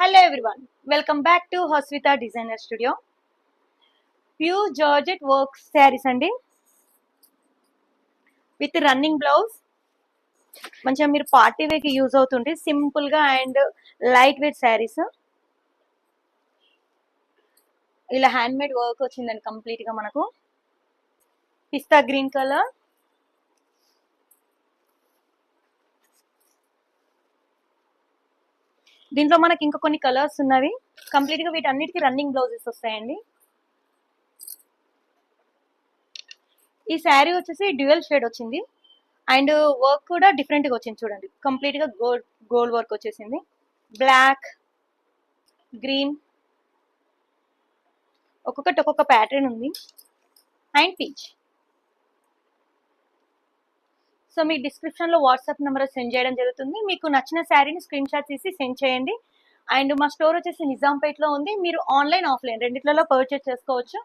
Hello everyone, welcome back to Hoswita Designer Studio. Pure Georgette work sarees andi with running blouse. మంచిగా మీరు party wear కి use అవుతుంటే simple గా and light weight saris. ఇలా hand made work వచ్చిందండి complete గా మనకు. పిస్తా గ్రీన్ కలర్, దీంట్లో మనకి ఇంకా కొన్ని కలర్స్ ఉన్నవి. కంప్లీట్ గా వీటన్నిటికీ రన్నింగ్ బ్లౌజెస్ వస్తాయండి. ఈ శారీ వచ్చేసి డ్యూయల్ షేడ్ వచ్చింది అండ్ వర్క్ కూడా డిఫరెంట్ గా వచ్చింది. చూడండి కంప్లీట్ గా గోల్డ్ వర్క్ వచ్చేసింది. బ్లాక్, గ్రీన్, ఒక్కొక్కటి ఒక్కొక్క ప్యాటర్న్ ఉంది and peach. So me description లో వాట్సాప్ నెంబర్ సెండ్ చేయడం జరుగుతుంది. మీకు నచ్చిన శారీని స్క్రీన్ షాట్ తీసి సెండ్ చేయండి. అండ్ మా స్టోర్ వచ్చేసి నిజాంపేట్ లో ఉంది. మీరు ఆన్లైన్ ఆఫ్లైన్ రెండిట్లలో పర్చేస్ చేసుకోవచ్చు.